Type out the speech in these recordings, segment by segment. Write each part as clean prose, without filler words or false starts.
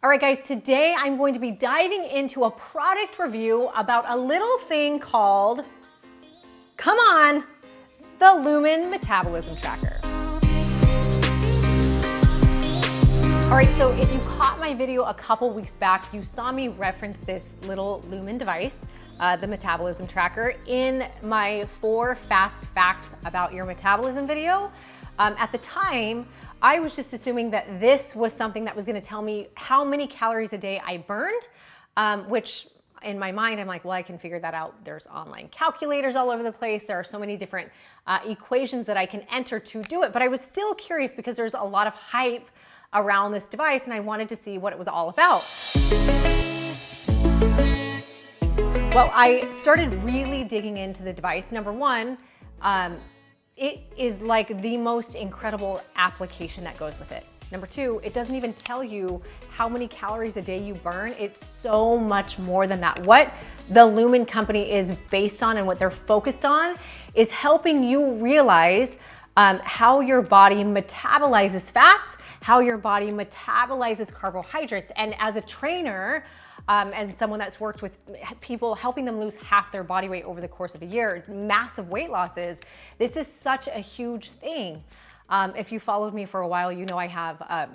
All right, guys, today I'm going to be diving into a product review about a little thing called, come on, the Lumen Metabolism Tracker. All right, so if you caught my video a couple weeks back, you saw me reference this little Lumen device, the Metabolism Tracker, in my 4 fast facts about your metabolism video. At the time, I was just assuming that this was something that was gonna tell me how many calories a day I burned, which in my mind, I'm like, well, I can figure that out. There's online calculators all over the place. There are so many different equations that I can enter to do it. But I was still curious because there's a lot of hype around this device and I wanted to see what it was all about. Well, I started really digging into the device. Number one, it is like the most incredible application that goes with it. Number two, it doesn't even tell you how many calories a day you burn. It's so much more than that. What the Lumen company is based on and what they're focused on is helping you realize how your body metabolizes fats, how your body metabolizes carbohydrates. And as a trainer, and someone that's worked with people, helping them lose half their body weight over the course of a year, massive weight losses, this is such a huge thing. If you followed me for a while, you know I have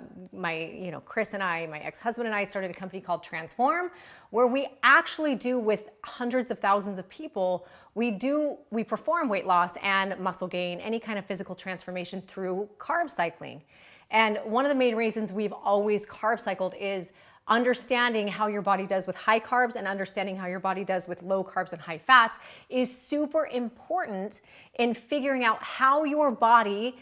Chris and I, my ex-husband and I started a company called Transform, where we actually do with hundreds of thousands of people, we perform weight loss and muscle gain, any kind of physical transformation through carb cycling. And one of the main reasons we've always carb cycled is understanding how your body does with high carbs and understanding how your body does with low carbs and high fats is super important in figuring out how your body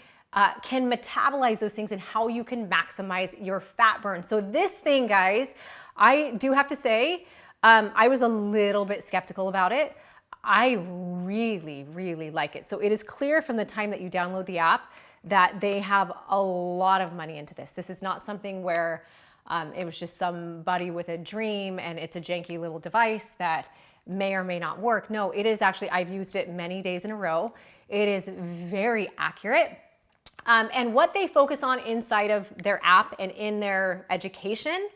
can metabolize those things and how you can maximize your fat burn. So this thing, guys, I do have to say, I was a little bit skeptical about it. I really, really like it. So it is clear from the time that you download the app that they have a lot of money into this. This is not something where it was just somebody with a dream and it's a janky little device that may or may not work. No, it is actually, I've used it many days in a row. It is very accurate. And what they focus on inside of their app and in their education,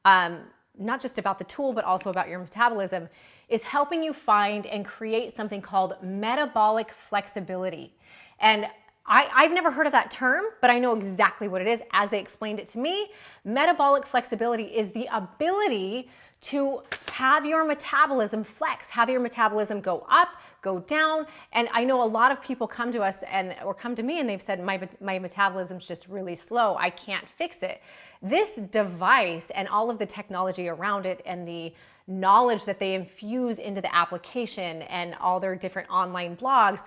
not just about the tool, but also about your metabolism, is helping you find and create something called metabolic flexibility. And I've never heard of that term, but I know exactly what it is as they explained it to me. Metabolic flexibility is the ability to have your metabolism flex, have your metabolism go up, go down. And I know a lot of people come to us or come to me and they've said, my metabolism's just really slow. I can't fix it. This device and all of the technology around it and the knowledge that they infuse into the application and all their different online blogs,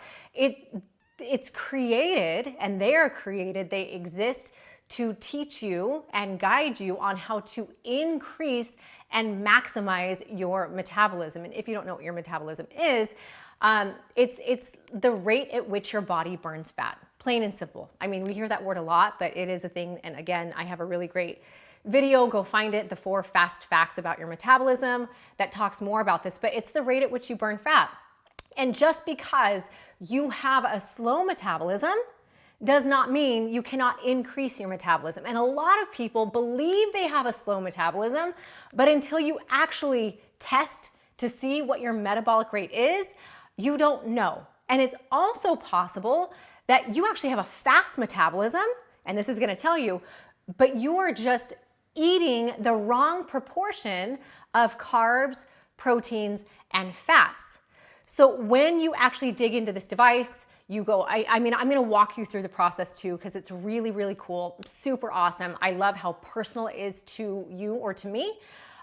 it's created and they are created, they exist to teach you and guide you on how to increase and maximize your metabolism. And if you don't know what your metabolism is, it's the rate at which your body burns fat, plain and simple. I mean, we hear that word a lot, but it is a thing. And again, I have a really great video, go find it, the 4 fast facts about your metabolism that talks more about this, but it's the rate at which you burn fat. And just because you have a slow metabolism does not mean you cannot increase your metabolism. And a lot of people believe they have a slow metabolism, but until you actually test to see what your metabolic rate is, you don't know. And it's also possible that you actually have a fast metabolism, and this is gonna tell you, but you are just eating the wrong proportion of carbs, proteins, and fats. So when you actually dig into this device, you go, I'm gonna walk you through the process too, because it's really, really cool, super awesome. I love how personal it is to you or to me.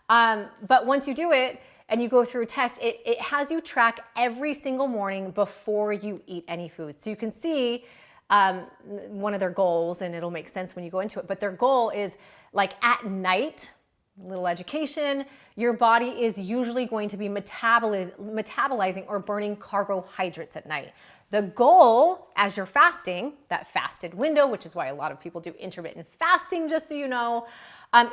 But once you do it and you go through a test, it has you track every single morning before you eat any food. So you can see one of their goals, and it'll make sense when you go into it, but their goal is like at night, little education, your body is usually going to be metabolizing or burning carbohydrates at night. The goal as you're fasting, that fasted window, which is why a lot of people do intermittent fasting, just so you know,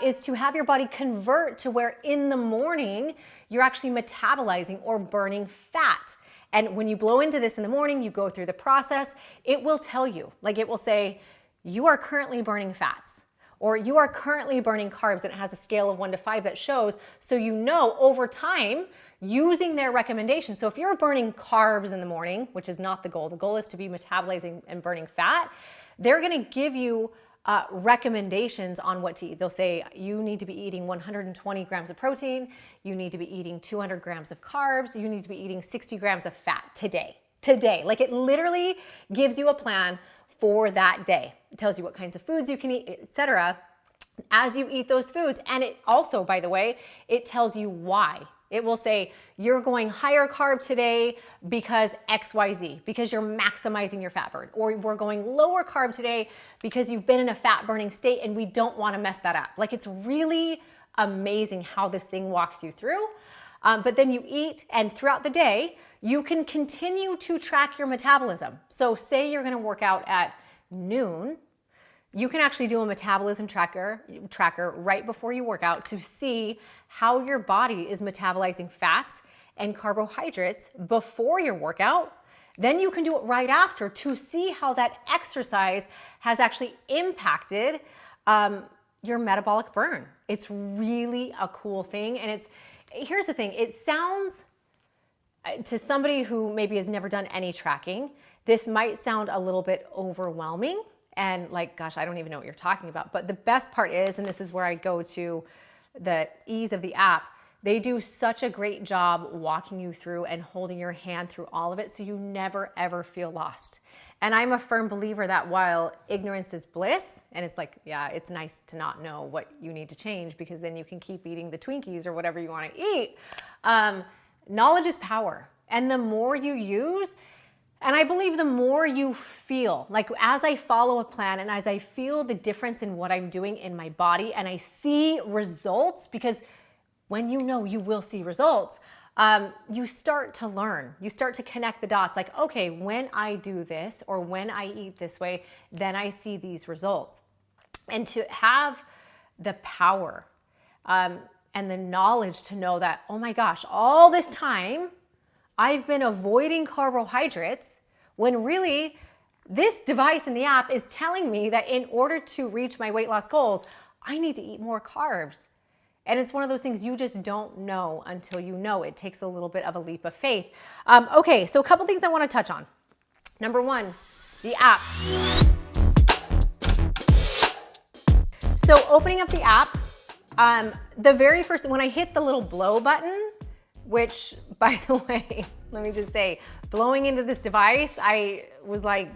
is to have your body convert to where in the morning, you're actually metabolizing or burning fat. And when you blow into this in the morning, you go through the process, it will tell you, like it will say, you are currently burning fats. or you are currently burning carbs, and it has a scale of 1 to 5 that shows, so you know over time, using their recommendations. So if you're burning carbs in the morning, which is not the goal is to be metabolizing and burning fat, they're gonna give you recommendations on what to eat. They'll say you need to be eating 120 grams of protein, you need to be eating 200 grams of carbs, you need to be eating 60 grams of fat today. Like it literally gives you a plan for that day. It tells you what kinds of foods you can eat, etc. as you eat those foods. And it also, by the way, it tells you why. It will say, you're going higher carb today because XYZ, because you're maximizing your fat burn. Or we're going lower carb today because you've been in a fat burning state and we don't want to mess that up. Like, it's really amazing how this thing walks you through. But then you eat, and throughout the day, you can continue to track your metabolism. So say you're going to work out at noon, you can actually do a metabolism tracker right before you work out to see how your body is metabolizing fats and carbohydrates before your workout. Then you can do it right after to see how that exercise has actually impacted your metabolic burn. It's really a cool thing. And here's the thing, it sounds, to somebody who maybe has never done any tracking, this might sound a little bit overwhelming. And like, gosh, I don't even know what you're talking about. But the best part is, and this is where I go to the ease of the app, they do such a great job walking you through and holding your hand through all of it so you never, ever feel lost. And I'm a firm believer that while ignorance is bliss, and it's like, yeah, it's nice to not know what you need to change because then you can keep eating the Twinkies or whatever you want to eat. Knowledge is power. And the more you use, and I believe the more you feel, like as I follow a plan and as I feel the difference in what I'm doing in my body and I see results, because when you know you will see results, you start to learn. You start to connect the dots like, okay, when I do this or when I eat this way, then I see these results. And to have the power and the knowledge to know that, oh my gosh, all this time, I've been avoiding carbohydrates when really this device in the app is telling me that in order to reach my weight loss goals, I need to eat more carbs. And it's one of those things you just don't know until you know. It takes a little bit of a leap of faith. Okay, so a couple things I want to touch on. Number one, the app. So opening up the app, the very first, when I hit the little blow button, which, by the way, let me just say, blowing into this device, I was like,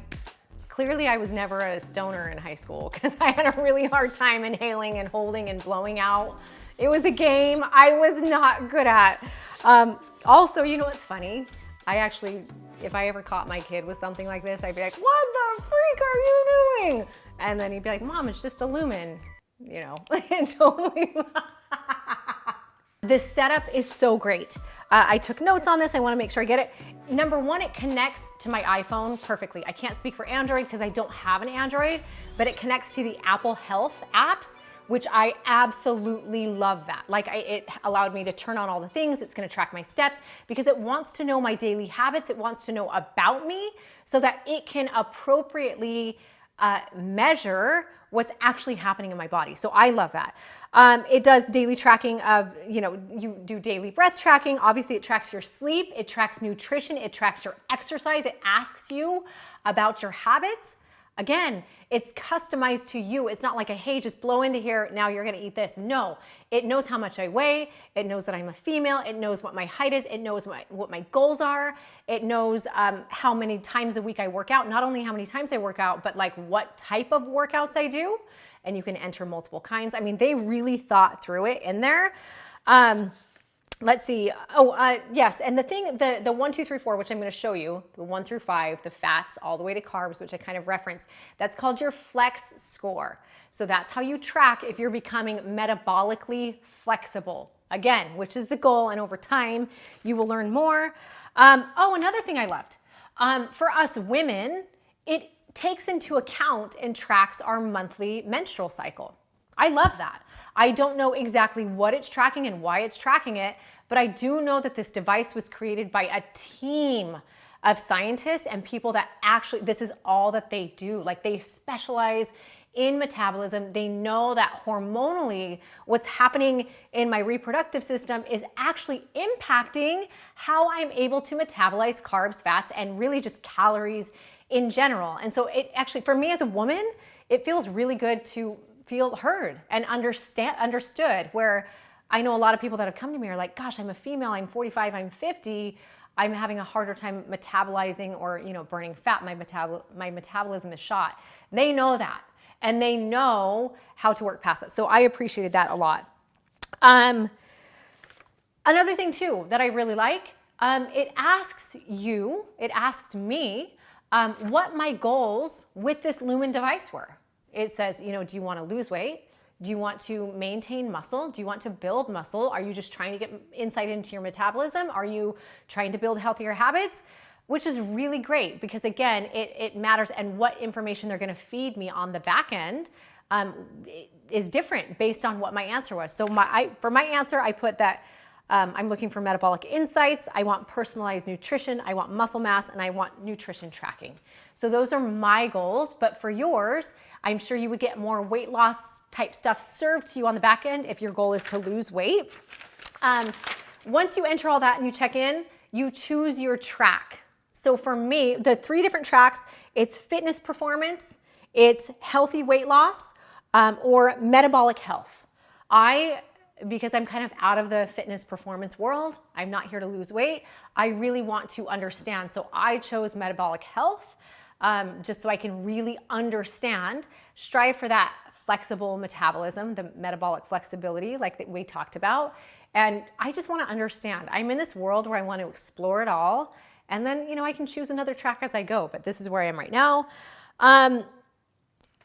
clearly I was never a stoner in high school because I had a really hard time inhaling and holding and blowing out. It was a game I was not good at. Also, you know what's funny? I actually, if I ever caught my kid with something like this, I'd be like, what the freak are you doing? And then he'd be like, Mom, it's just a Lumen, you know, and totally. This setup is so great. I took notes on this. I want to make sure I get it. Number one, it connects to my iPhone perfectly. I can't speak for Android because I don't have an Android, but it connects to the Apple Health apps, which I absolutely love that. Like it allowed me to turn on all the things. It's going to track my steps because it wants to know my daily habits. It wants to know about me so that it can appropriately measure what's actually happening in my body. So I love that. It does daily tracking of, you do daily breath tracking. Obviously it tracks your sleep, it tracks nutrition, it tracks your exercise. It asks you about your habits. Again, it's customized to you. It's not like hey, just blow into here, now you're gonna eat this. No, it knows how much I weigh. It knows that I'm a female. It knows what my height is. It knows what my goals are. It knows how many times a week I work out. Not only how many times I work out, but like what type of workouts I do. And you can enter multiple kinds. I mean, they really thought through it in there. Let's see. Yes. And the 1, 2, 3, 4, which I'm going to show you, the 1 through 5, the fats all the way to carbs, which I kind of referenced, that's called your flex score. So that's how you track if you're becoming metabolically flexible. Again, which is the goal. And over time, you will learn more. Another thing I loved. For us women, it takes into account and tracks our monthly menstrual cycle. I love that. I don't know exactly what it's tracking and why it's tracking it, but I do know that this device was created by a team of scientists and people that actually, this is all that they do. Like they specialize in metabolism. They know that hormonally what's happening in my reproductive system is actually impacting how I'm able to metabolize carbs, fats, and really just calories in general. And so it actually, for me as a woman, it feels really good to feel heard and understood, where I know a lot of people that have come to me are like, gosh, I'm a female, I'm 45, I'm 50, I'm having a harder time metabolizing or, burning fat. My metabolism is shot. They know that, and they know how to work past it. So I appreciated that a lot. Another thing too that I really like, it asked me what my goals with this Lumen device were. It says, do you want to lose weight? Do you want to maintain muscle? Do you want to build muscle? Are you just trying to get insight into your metabolism? Are you trying to build healthier habits? Which is really great, because again, it matters, and what information they're going to feed me on the back end is different based on what my answer was. So for my answer, I put that I'm looking for metabolic insights. I want personalized nutrition. I want muscle mass, and I want nutrition tracking. So those are my goals. But for yours, I'm sure you would get more weight loss type stuff served to you on the back end if your goal is to lose weight. Once you enter all that and you check in, you choose your track. So for me, the 3 different tracks, it's fitness performance, it's healthy weight loss, or metabolic health. Because I'm kind of out of the fitness performance world, I'm not here to lose weight, I really want to understand. So I chose metabolic health, just so I can really understand, strive for that flexible metabolism, the metabolic flexibility like that we talked about. And I just want to understand. I'm in this world where I want to explore it all. And then, I can choose another track as I go, but this is where I am right now.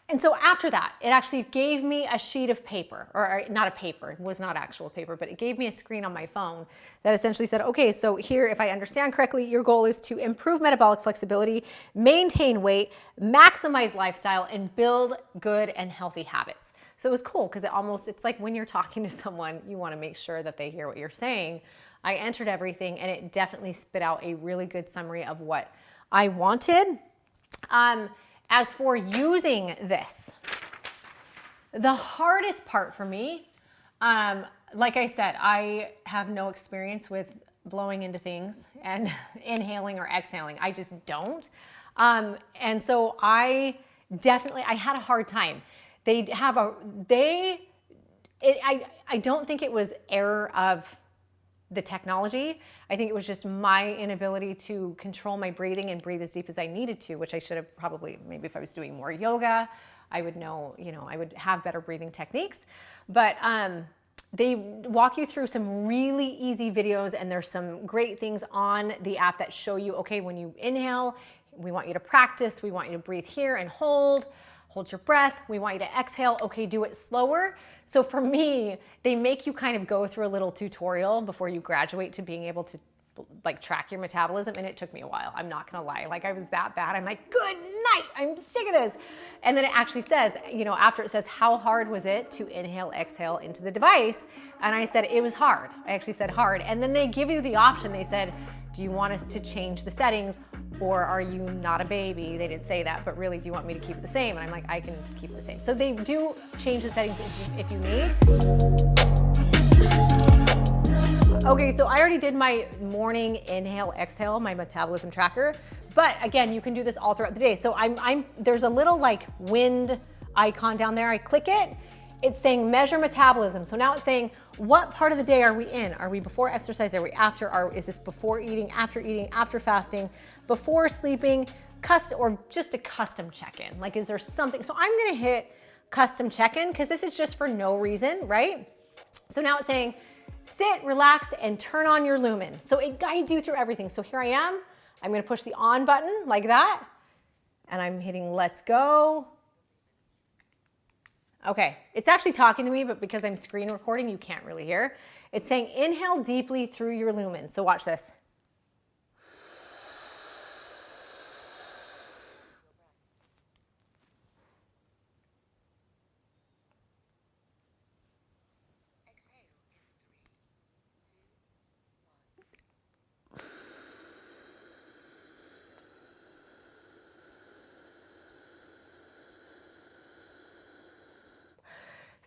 And so after that, it actually gave me a sheet of paper, or not a paper, it was not actual paper, but it gave me a screen on my phone that essentially said, okay, so here, if I understand correctly, your goal is to improve metabolic flexibility, maintain weight, maximize lifestyle, and build good and healthy habits. So it was cool, because it's like when you're talking to someone, you want to make sure that they hear what you're saying. I entered everything, and it definitely spit out a really good summary of what I wanted. As for using this, the hardest part for me, like I said, I have no experience with blowing into things and inhaling or exhaling. I just don't. And so I had a hard time. I don't think it was error of the technology. I think it was just my inability to control my breathing and breathe as deep as I needed to, which I should have probably, maybe if I was doing more yoga, I would know, I would have better breathing techniques. But they walk you through some really easy videos, and there's some great things on the app that show you, okay, when you inhale, we want you to practice, we want you to breathe here and hold your breath. We want you to exhale. Okay, do it slower. So for me, they make you kind of go through a little tutorial before you graduate to being able to track your metabolism. And it took me a while. I'm not going to lie. I was that bad. I'm like, good night. I'm sick of this. And then it actually says, after it says, how hard was it to inhale, exhale into the device? And I said, it was hard. I actually said hard. And then they give you the option. They said, do you want us to change the settings, or are you not a baby? They didn't say that, but really, do you want me to keep it the same? And I'm like, I can keep it the same. So they do change the settings if you need. Okay, so I already did my morning inhale, exhale, my metabolism tracker. But again, you can do this all throughout the day. So there's a little wind icon down there. I click it. It's saying measure metabolism. So now it's saying, what part of the day are we in? Are we before exercise? Are we after? Is this before eating, after fasting, before sleeping, or just a custom check-in? Is there something? So I'm gonna hit custom check-in, because this is just for no reason, right? So now it's saying, sit, relax, and turn on your Lumen. So it guides you through everything. So here I am. I'm gonna push the on button like that, and I'm hitting let's go. Okay, it's actually talking to me, but because I'm screen recording, you can't really hear. It's saying inhale deeply through your Lumen. So watch this.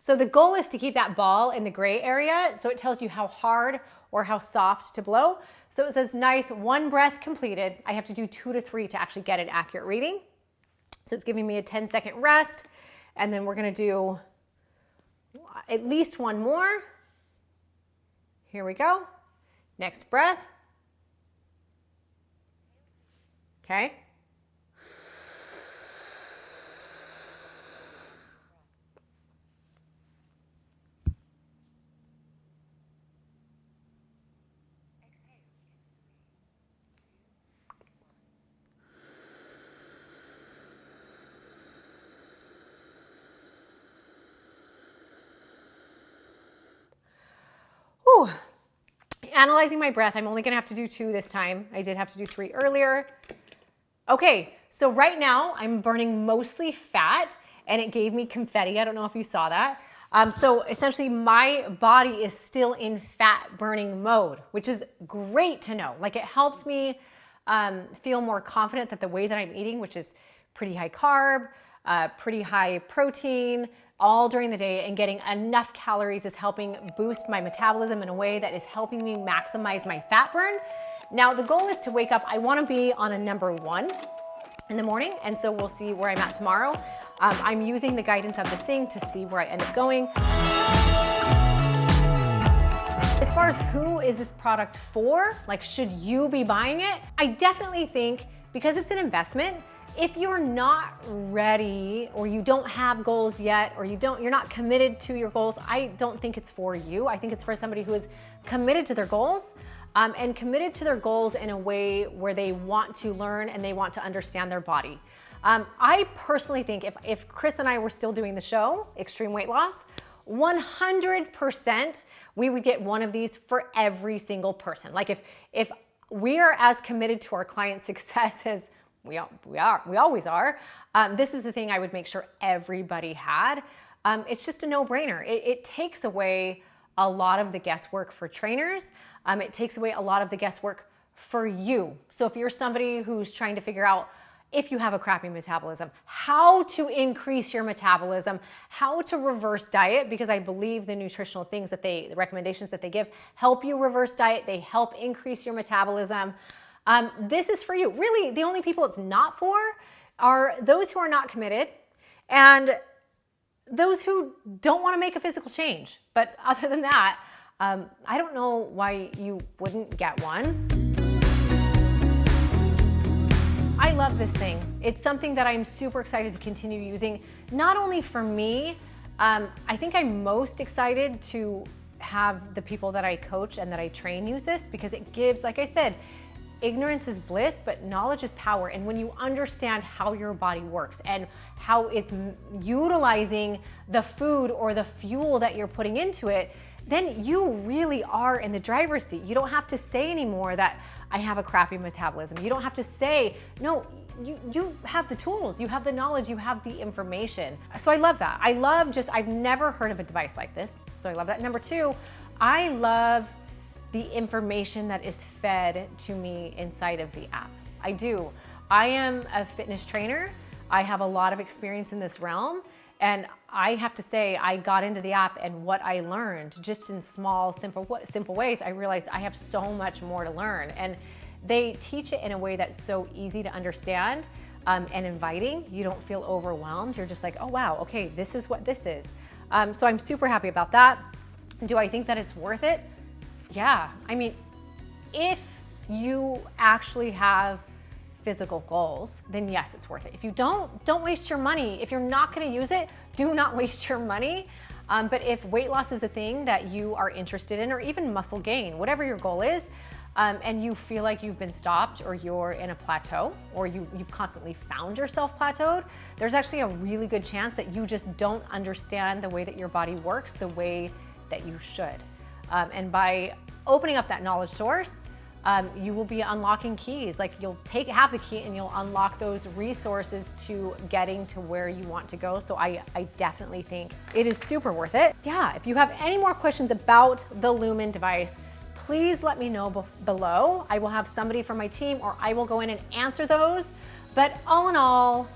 So the goal is to keep that ball in the gray area, so it tells you how hard or how soft to blow. So it says nice, 1 breath completed. I have to do 2 to 3 to actually get an accurate reading. So it's giving me a 10-second rest, and then we're gonna do at least 1 more. Here we go. Next breath. Okay. Whew. Analyzing my breath, I'm only gonna have to do 2 this time. I did have to do 3 earlier. Okay, so right now I'm burning mostly fat and it gave me confetti. I don't know if you saw that. So essentially my body is still in fat burning mode, which is great to know. Like it helps me feel more confident that the way that I'm eating, which is pretty high carb, pretty high protein, all during the day, and getting enough calories is helping boost my metabolism in a way that is helping me maximize my fat burn. Now the goal is to wake up, I wanna be on a number 1 in the morning, and so we'll see where I'm at tomorrow. I'm using the guidance of this thing to see where I end up going. As far as who is this product for, like should you be buying it? I definitely think because it's an investment, if you're not ready or you don't have goals yet or you're not committed to your goals, I don't think it's for you. I think it's for somebody who is committed to their goals and committed to their goals in a way where they want to learn and they want to understand their body. I personally think if Chris and I were still doing the show, Extreme Weight Loss, 100% we would get one of these for every single person. Like if we are as committed to our client success as we always are, this is the thing I would make sure everybody had. It's just a no-brainer. It takes away a lot of the guesswork for trainers. It takes away a lot of the guesswork for you. So if you're somebody who's trying to figure out if you have a crappy metabolism, how to increase your metabolism, how to reverse diet, because I believe the nutritional things the recommendations that they give help you reverse diet, they help increase your metabolism. This is for you. Really, the only people it's not for are those who are not committed and those who don't want to make a physical change. But other than that, I don't know why you wouldn't get one. I love this thing. It's something that I'm super excited to continue using, not only for me. I think I'm most excited to have the people that I coach and that I train use this because it gives, like I said, ignorance is bliss, but knowledge is power. And when you understand how your body works and how it's utilizing the food or the fuel that you're putting into it, then you really are in the driver's seat. You don't have to say anymore that I have a crappy metabolism. You don't have to say, no, you have the tools, you have the knowledge, you have the information. So I love that. I've never heard of a device like this. So I love that. Number 2, I love the information that is fed to me inside of the app. I do. I am a fitness trainer. I have a lot of experience in this realm. And I have to say, I got into the app and what I learned just in small, simple ways, I realized I have so much more to learn. And they teach it in a way that's so easy to understand and inviting. You don't feel overwhelmed. You're just like, oh wow, okay, this is what this is. So I'm super happy about that. Do I think that it's worth it? Yeah, I mean, if you actually have physical goals, then yes, it's worth it. If you don't waste your money. If you're not gonna use it, do not waste your money. But if weight loss is a thing that you are interested in, or even muscle gain, whatever your goal is, and you feel like you've been stopped or you're in a plateau or you've constantly found yourself plateaued, there's actually a really good chance that you just don't understand the way that your body works the way that you should. And by opening up that knowledge source, you will be unlocking keys. Like you'll have the key and you'll unlock those resources to getting to where you want to go. So I definitely think it is super worth it. Yeah, if you have any more questions about the Lumen device, please let me know below. I will have somebody from my team or I will go in and answer those. But all in all,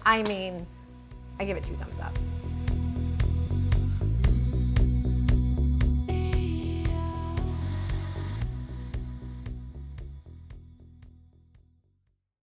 I mean, I give it 2 thumbs up.